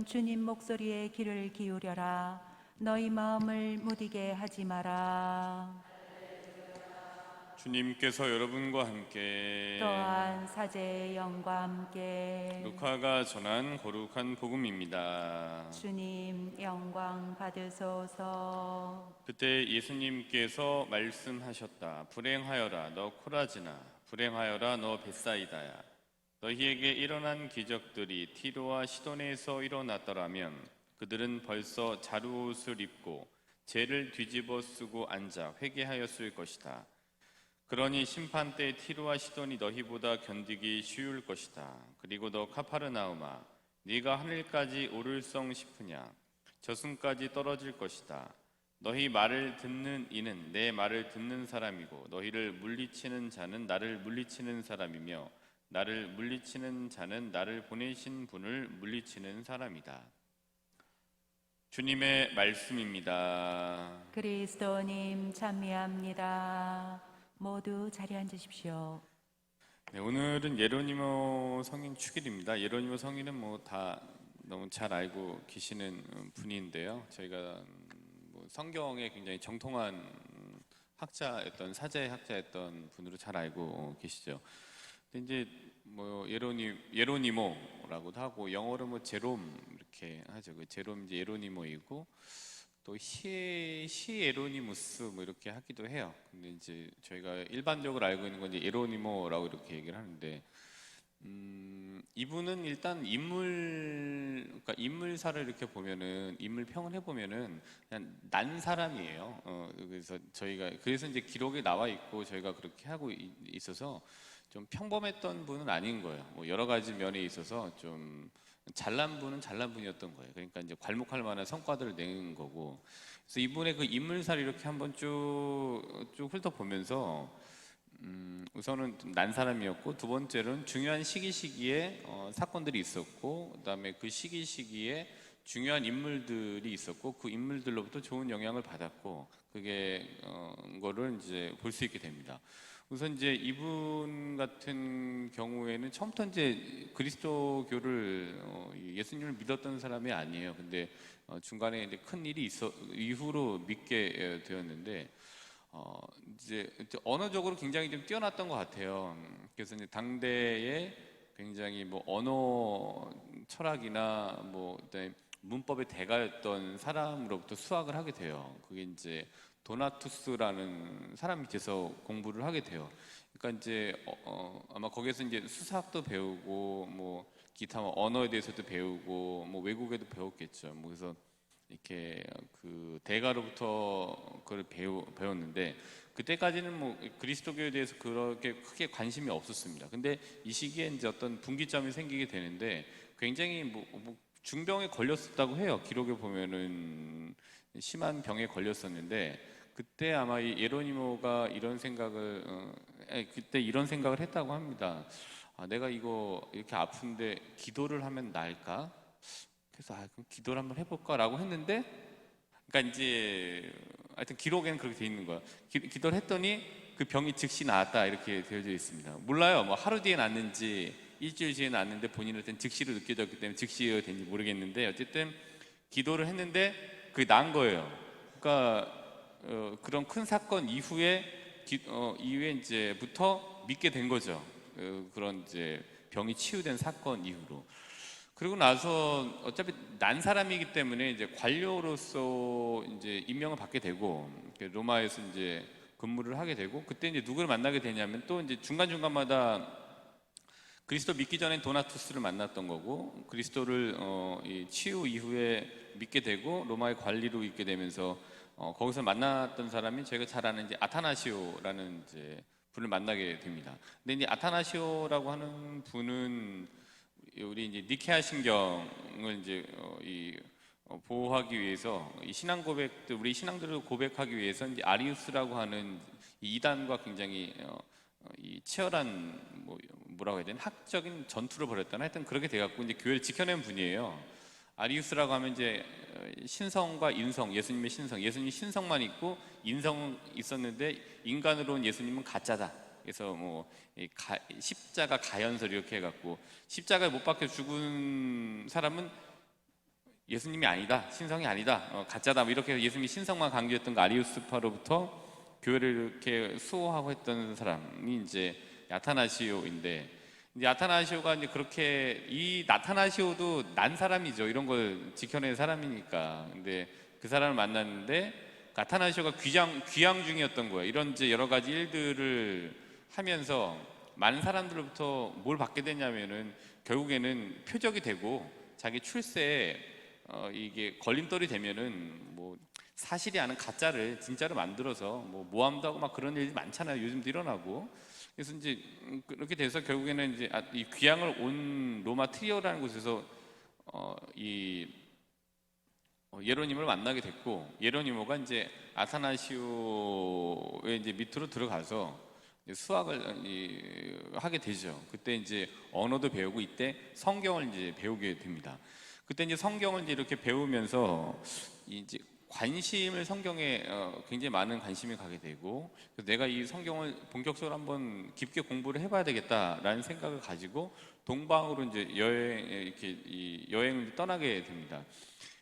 주님 목소리에 귀를 기울여라. 너희 마음을 무디게 하지 마라. 주님께서 여러분과 함께 또한 사제의 영과 함께 루카가 전한 거룩한 복음입니다. 주님 영광 받으소서. 그때 예수님께서 말씀하셨다. 불행하여라 너 코라지나, 불행하여라 너 벳사이다야. 너희에게 일어난 기적들이 티로와 시돈에서 일어났더라면 그들은 벌써 자루옷을 입고 죄를 뒤집어 쓰고 앉아 회개하였을 것이다. 그러니 심판 때 티로와 시돈이 너희보다 견디기 쉬울 것이다. 그리고 너 카파르나움아, 네가 하늘까지 오를성 싶으냐? 저승까지 떨어질 것이다. 너희 말을 듣는 이는 내 말을 듣는 사람이고 너희를 물리치는 자는 나를 물리치는 사람이며 나를 물리치는 자는 나를 보내신 분을 물리치는 사람이다. 주님의 말씀입니다. 그리스도님 찬미합니다. 모두 자리에 앉으십시오. 네, 오늘은 예로니모 성인 축일입니다. 예로니모 성인은 뭐 다 너무 잘 알고 계시는 분인데요. 저희가 뭐 성경에 굉장히 정통한 학자였던 사제 학자였던 분으로 잘 알고 계시죠. 근데 이제 뭐 예로니모라고도 하고 영어로 뭐 제롬 이렇게 하죠. 그 제롬 이제 예로니모이고 또 시에로니무스 뭐 이렇게 하기도 해요. 근데 이제 저희가 일반적으로 알고 있는 건 이제 예로니모라고 이렇게 얘기를 하는데 이분은 일단 그러니까 인물사를 이렇게 보면은 인물평을 해보면은 그냥 난 사람이에요. 그래서 이제 기록에 나와 있고 저희가 그렇게 하고 있어서 좀 평범했던 분은 아닌 거예요. 뭐 여러 가지 면에 있어서 좀 잘난 분은 잘난 분이었던 거예요. 그러니까 이제 괄목할 만한 성과들을 낸 거고. 그래서 이분의 그 인물사를 이렇게 한번 쭉 훑어보면서 우선은 난 사람이었고, 두 번째로는 중요한 시기에 사건들이 있었고, 그다음에 그 시기에 중요한 인물들이 있었고, 그 인물들로부터 좋은 영향을 받았고, 거를 이제 볼 수 있게 됩니다. 우선 이제 이분 같은 경우에는 처음부터 이제 그리스도교를 예수님을 믿었던 사람이 아니에요. 근데 중간에 이제 큰 일이 이후로 믿게 되었는데 이제 언어적으로 굉장히 좀 뛰어났던 것 같아요. 그래서 이제 당대에 굉장히 뭐 언어 철학이나 뭐 문법의 대가였던 사람으로부터 수학을 하게 돼요. 그게 이제 도나투스라는 사람 밑에서 공부를 하게 돼요. 그러니까 이제 아마 거기에서 이제 수학도 배우고 뭐 기타 뭐 언어에 대해서도 배우고 뭐 외국에도 배웠겠죠. 뭐 그래서 이렇게 그 대가로부터 그걸 배웠는데 그때까지는 뭐 그리스도교에 대해서 그렇게 크게 관심이 없었습니다. 근데 이 시기에 이제 어떤 분기점이 생기게 되는데 굉장히 뭐 중병에 걸렸었다고 해요. 기록에 보면은 심한 병에 걸렸었는데 그때 아마 이 예로니모가 그때 이런 생각을 했다고 합니다. 내가 이거 이렇게 아픈데 기도를 하면 나을까? 그래서 그럼 기도를 한번 해볼까라고 했는데, 그러니까 이제 하여튼 기록에는 그렇게 돼 있는 거야. 기도를 했더니 그 병이 즉시 나았다 이렇게 되어져 있습니다. 몰라요. 뭐 하루 뒤에 났는지 일주일 뒤에 났는데 본인한테는 즉시로 느껴졌기 때문에 즉시가 된지 모르겠는데 어쨌든 기도를 했는데 그게 나은 거예요. 그러니까 그런 큰 사건 이후에 이제부터 믿게 된 거죠. 그런 이제 병이 치유된 사건 이후로. 그리고 나서 어차피 난 사람이기 때문에 이제 관료로서 이제 임명을 받게 되고 로마에서 이제 근무를 하게 되고 그때 이제 누구를 만나게 되냐면 또 이제 중간중간마다 그리스도 믿기 전에 도나투스를 만났던 거고 그리스도를 이 치유 이후에 믿게 되고 로마의 관리로 있게 되면서 거기서 만났던 사람이 저희가 잘 아는 이제 아타나시오라는 이제 분을 만나게 됩니다. 근데 이제 아타나시오라고 하는 분은 우리 이제 니케아 신경을 이제 보호하기 위해서 이 신앙 고백들 우리 신앙들을 고백하기 위해서 이제 아리우스라고 하는 이 이단과 굉장히 이 치열한 뭐라고 해야 되나 학적인 전투를 벌였다나 하여튼 그렇게 돼갖고 이제 교회를 지켜낸 분이에요. 아리우스라고 하면 이제 신성과 인성, 예수님의 신성, 예수님 신성만 있고 인성은 있었는데 인간으로는 예수님은 가짜다. 그래서 십자가 가연설 이렇게 해갖고 십자가에 못 박혀 죽은 사람은 예수님이 아니다, 신성이 아니다, 가짜다, 뭐 이렇게 예수님이 신성만 강조했던 그 아리우스파로부터 교회를 이렇게 수호하고 했던 사람이 이제 나타나시오인데, 이제 나타나시오가 이제 그렇게, 이 나타나시오도 난 사람이죠. 이런 걸 지켜낸 사람이니까. 근데 그 사람을 만났는데 나타나시오가 귀양 중이었던 거예요. 이런 이제 여러 가지 일들을 하면서 많은 사람들로부터 뭘 받게 되냐면은 결국에는 표적이 되고 자기 출세에 이게 걸림돌이 되면은 뭐 사실이 아닌 가짜를 진짜로 만들어서 뭐 모함도 하고 막 그런 일이 많잖아요. 요즘도 일어나고. 그래서 이제 그렇게 돼서 결국에는 이제 이 귀향을 온 로마 트리오라는 곳에서 예로니모를 만나게 됐고, 예로니모가 이제 아타나시오의 이제 밑으로 들어가서 이제 수학을 하게 되죠. 그때 이제 언어도 배우고 이때 성경을 이제 배우게 됩니다. 그때 이제 성경을 이제 이렇게 배우면서 이제 관심을 성경에 굉장히 많은 관심이 가게 되고, 그래서 내가 이 성경을 본격적으로 한번 깊게 공부를 해봐야 되겠다라는 생각을 가지고 동방으로 이제 여행을 떠나게 됩니다.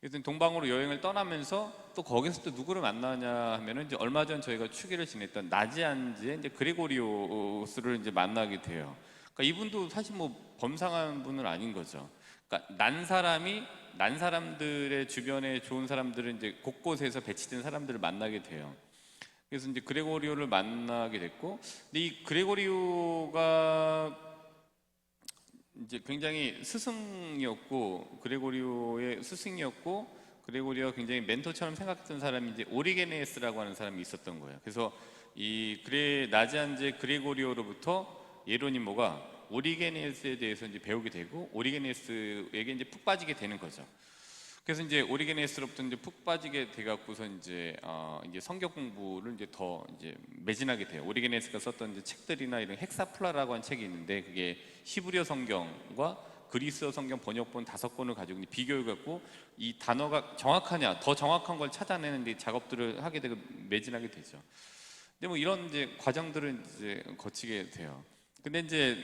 그래서 동방으로 여행을 떠나면서 또 거기서 또 누구를 만나냐 하면은 이제 얼마 전 저희가 추기를 지냈던 나지안지의 이제 그레고리오스를 이제 만나게 돼요. 그러니까 이분도 사실 뭐 범상한 분은 아닌 거죠. 그러니까 난 사람들의 주변에 좋은 사람들은 이제 곳곳에서 배치된 사람들을 만나게 돼요. 그래서 이제 그레고리오를 만나게 됐고, 근데 이 그레고리오가 이제 굉장히 스승이었고, 그레고리오의 스승이었고, 그레고리오가 굉장히 멘토처럼 생각했던 사람이 이제 오리게네스라고 하는 사람이 있었던 거예요. 그래서 나지안제 그레고리오로부터 예로니모가 오리게네스에 대해서 이제 배우게 되고, 오리게네스에게 이제 푹 빠지게 되는 거죠. 그래서 이제 오리게네스로부터 이제 푹 빠지게 돼갖고서 이제 성경 공부를 이제 더 이제 매진하게 돼요. 오리게네스가 썼던 이제 책들이나 이런 헥사플라라고 하는 책이 있는데, 그게 히브리어 성경과 그리스어 성경 번역본 5권을 가지고 비교해갖고 이 단어가 정확하냐, 더 정확한 걸 찾아내는 데 작업들을 하게 되고 매진하게 되죠. 근데 뭐 이런 이제 과정들을 이제 거치게 돼요. 근데 이제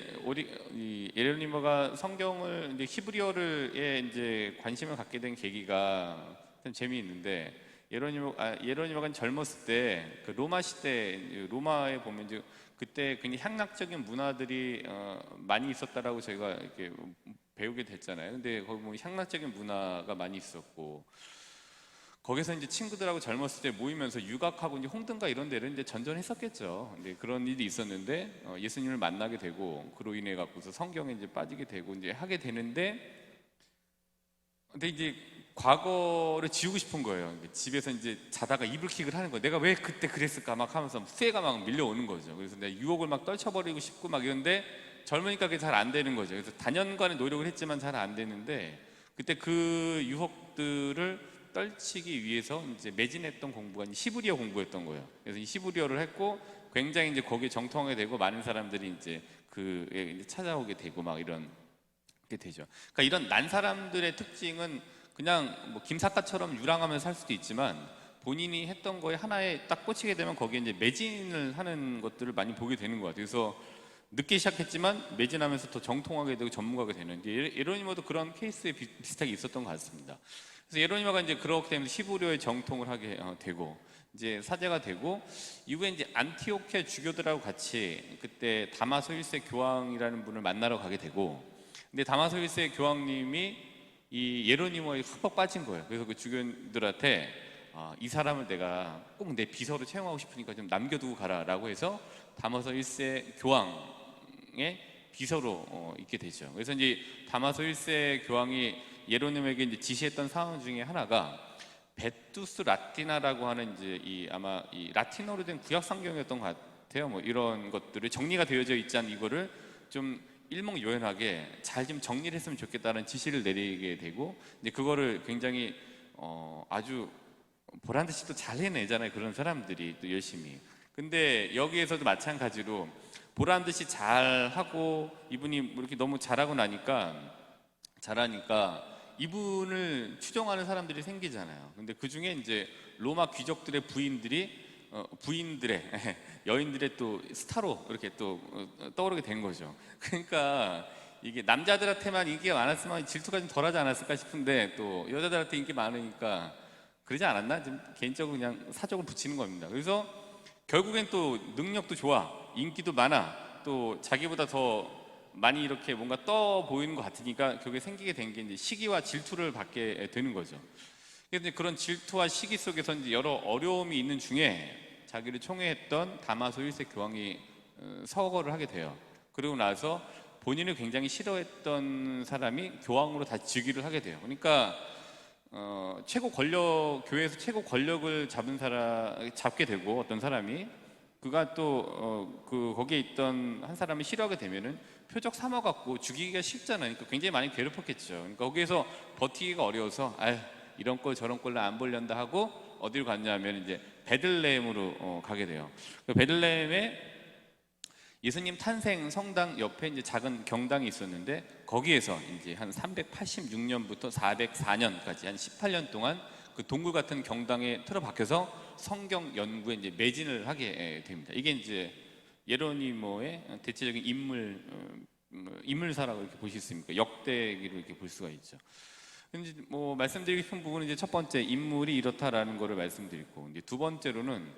예로니모가 성경을 이제 히브리어에 이제 관심을 갖게 된 계기가 참 재미있는데, 예로니모가 젊었을 때 그 로마 시대, 로마에 보면 이제 그때 굉장히 향락적인 문화들이 많이 있었다라고 저희가 이렇게 배우게 됐잖아요. 근데 거기 보면 향락적인 문화가 많이 있었고, 거기서 이제 친구들하고 젊었을 때 모이면서 육악하고 이제 홍등가 이런 데를 이제 전전했었겠죠. 근데 그런 일이 있었는데 예수님을 만나게 되고, 그로 인해 갖고서 성경에 이제 빠지게 되고 이제 하게 되는데, 근데 이제 과거를 지우고 싶은 거예요. 집에서 이제 자다가 이불킥을 하는 거예요. 내가 왜 그때 그랬을까 막 하면서 쇠가 막 밀려오는 거죠. 그래서 내가 유혹을 막 떨쳐버리고 싶고 막 이런데 젊으니까 그게 잘 안 되는 거죠. 그래서 다년간의 노력을 했지만 잘 안 되는데, 그때 그 유혹들을 떨치기 위해서 이제 매진했던 공부가 히브리어 공부였던 거예요. 그래서 이 히브리어를 했고 굉장히 이제 거기에 정통하게 되고 많은 사람들이 이제 이제 찾아오게 되고 막 이런 게 되죠. 그러니까 이런 난 사람들의 특징은 그냥 뭐 김사과처럼 유랑하면서 살 수도 있지만, 본인이 했던 거에 하나에 딱 꽂히게 되면 거기에 이제 매진을 하는 것들을 많이 보게 되는 것 같아요. 그래서 늦게 시작했지만 매진하면서 더 정통하게 되고 전문가가 되는 게, 예로니모도 그런 케이스에 비슷하게 있었던 것 같습니다. 그래서 예로니모가 이제 그렇게 되면 히브리어에 정통을 하게 되고 이제 사제가 되고, 이후에 이제 안티오키아 주교들하고 같이 그때 다마소 1세 교황이라는 분을 만나러 가게 되고, 근데 다마소 1세 교황님이 이 예로니모에 흠뻑 빠진 거예요. 그래서 그 주교들한테 이 사람을 내가 꼭 내 비서로 채용하고 싶으니까 좀 남겨두고 가라라고 해서 다마소 1세 교황의 비서로 있게 되죠. 그래서 이제 다마소 1세 교황이 예로님에게 이제 지시했던 사항 중에 하나가 베투스 라티나라고 하는 이제 아마 이 라틴어로 된 구약 성경이었던 것 같아요. 뭐 이런 것들을 정리가 되어져 있지 않은 이거를 좀 일목요연하게 잘 좀 정리를 했으면 좋겠다는 지시를 내리게 되고, 이제 그거를 굉장히 아주 보란 듯이 또 잘 해내잖아요. 그런 사람들이 또 열심히. 근데 여기에서도 마찬가지로 보란 듯이 잘 하고 이분이 뭐 이렇게 너무 잘하니까 이분을 추종하는 사람들이 생기잖아요. 근데 그 중에 이제 로마 귀족들의 여인들의 또 스타로 이렇게 또 떠오르게 된 거죠. 그러니까 이게 남자들한테만 인기가 많았으면 질투가 좀 덜하지 않았을까 싶은데 또 여자들한테 인기 많으니까 그러지 않았나? 좀 개인적으로 그냥 사족을 붙이는 겁니다. 그래서 결국엔 또 능력도 좋아, 인기도 많아, 또 자기보다 더 많이 이렇게 뭔가 떠 보이는 것 같으니까 결국에 생기게 된 게 이제 시기와 질투를 받게 되는 거죠. 그래서 그런 질투와 시기 속에서 이제 여러 어려움이 있는 중에 자기를 총애했던 다마소 1세 교황이 서거를 하게 돼요. 그러고 나서 본인을 굉장히 싫어했던 사람이 교황으로 다시 즉위를 하게 돼요. 그러니까 최고 권력, 교회에서 최고 권력을 잡게 되고 어떤 사람이 그가 또 거기에 있던 한 사람을 싫어하게 되면은 표적 삼아갖고 죽이기가 쉽잖아요. 그러니까 굉장히 많이 괴롭혔겠죠. 그러니까 거기에서 버티기가 어려워서 이런 꼴 저런 꼴로 안 보련다 하고 어디로 갔냐면 이제 베들레헴으로 가게 돼요. 그 베들레헴에 예수님 탄생 성당 옆에 이제 작은 경당이 있었는데 거기에서 이제 한 386년부터 404년까지 한 18년 동안 그 동굴 같은 경당에 틀어박혀서 성경 연구에 이제 매진을 하게 됩니다. 이게 이제 예로니모의 대체적인 인물사라고 이렇게 보실 수 있습니까? 역대기로 이렇게 볼 수가 있죠. 근데 뭐 말씀드리고 싶은 부분은 이제 첫 번째 인물이 이렇다라는 거를 말씀드리고, 이제 두 번째로는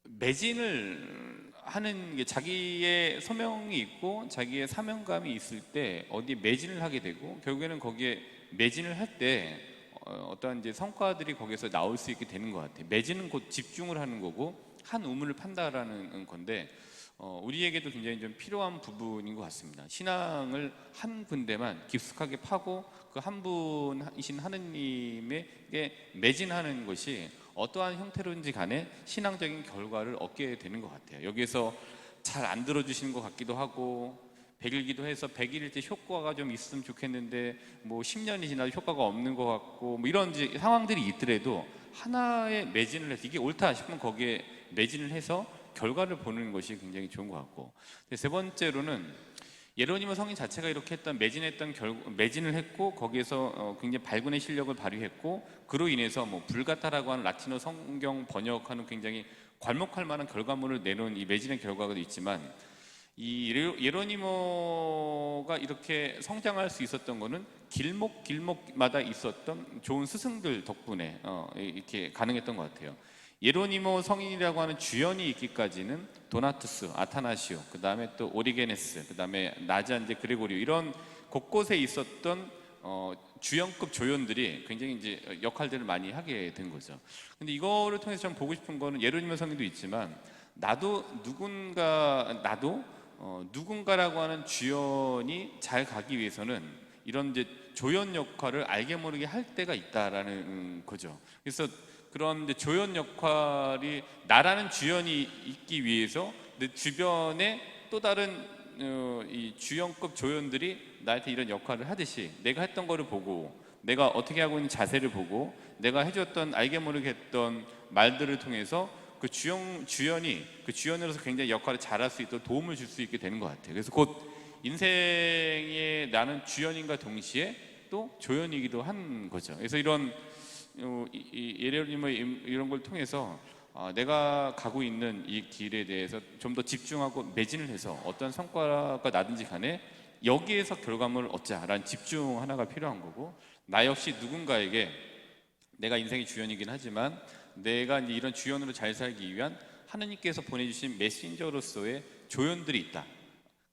매진을 하는 게 자기의 소명이 있고 자기의 사명감이 있을 때 어디에 매진을 하게 되고 결국에는 거기에 매진을 할 때 어떠한 이제 성과들이 거기서 나올 수 있게 되는 것 같아요. 매진은 곧 집중을 하는 거고 한 우물을 판다라는 건데 우리에게도 굉장히 좀 필요한 부분인 것 같습니다. 신앙을 한 군데만 깊숙하게 파고 그 한 분이신 하느님에게 매진하는 것이 어떠한 형태로든지 간에 신앙적인 결과를 얻게 되는 것 같아요. 여기에서 잘 안 들어주시는 것 같기도 하고 100일 기도해서 100일일 때 효과가 좀 있으면 좋겠는데 뭐 10년이 지나도 효과가 없는 것 같고 뭐 이런 상황들이 있더라도 하나의 매진을 해서 이게 옳다 싶으면 거기에 매진을 해서 결과를 보는 것이 굉장히 좋은 것 같고, 세 번째로는 예로니모 성인 자체가 이렇게 매진을 했고 거기에서 굉장히 발군의 실력을 발휘했고 그로 인해서 뭐 불가타라고 하는 라틴어 성경 번역하는 굉장히 괄목할 만한 결과물을 내놓은 이 매진의 결과가 있지만 이 예로니모가 이렇게 성장할 수 있었던 거는 길목마다 있었던 좋은 스승들 덕분에 이렇게 가능했던 것 같아요. 예로니모 성인이라고 하는 주연이 있기까지는 도나투스, 아타나시오, 그 다음에 또 오리게네스, 그 다음에 나잔제, 그레고리오 이런 곳곳에 있었던 주연급 조연들이 굉장히 이제 역할들을 많이 하게 된 거죠. 근데 이거를 통해서 좀 보고 싶은 거는 예로니모 성인도 있지만 누군가라고 하는 주연이 잘 가기 위해서는 이런 이제 조연 역할을 알게 모르게 할 때가 있다라는 거죠. 그래서 그런 이제 조연 역할이 나라는 주연이 있기 위해서 내 주변에 또 다른 이 주연급 조연들이 나한테 이런 역할을 하듯이 내가 했던 거를 보고 내가 어떻게 하고 있는 자세를 보고 내가 해줬던 알게 모르게 했던 말들을 통해서 그 주연이 그 주연으로서 굉장히 역할을 잘할 수 있도록 도움을 줄 수 있게 되는 것 같아요. 그래서 곧 인생에 나는 주연인과 동시에 또 조연이기도 한 거죠. 그래서 이런 예레님의 이런 걸 통해서 내가 가고 있는 이 길에 대해서 좀 더 집중하고 매진을 해서 어떤 성과가 나든지 간에 여기에서 결과물을 얻자라는 집중 하나가 필요한 거고, 나 역시 누군가에게 내가 인생의 주연이긴 하지만 내가 이제 이런 주연으로 잘 살기 위한 하느님께서 보내주신 메신저로서의 조연들이 있다.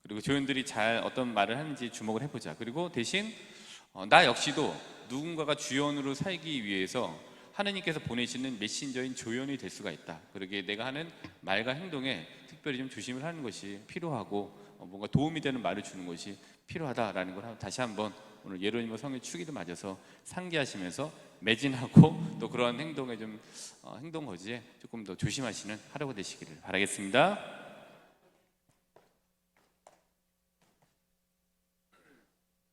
그리고 조연들이 잘 어떤 말을 하는지 주목을 해보자. 그리고 대신 나 역시도 누군가가 주연으로 살기 위해서 하느님께서 보내시는 메신저인 조연이 될 수가 있다. 그러기에 내가 하는 말과 행동에 특별히 좀 조심을 하는 것이 필요하고 뭔가 도움이 되는 말을 주는 것이 필요하다라는 걸 다시 한번 오늘 예로니모 성의 축일을 맞아서 상기하시면서 매진하고 또 그러한 행동 거지에 조금 더 조심하시는 하루가 되시기를 바라겠습니다.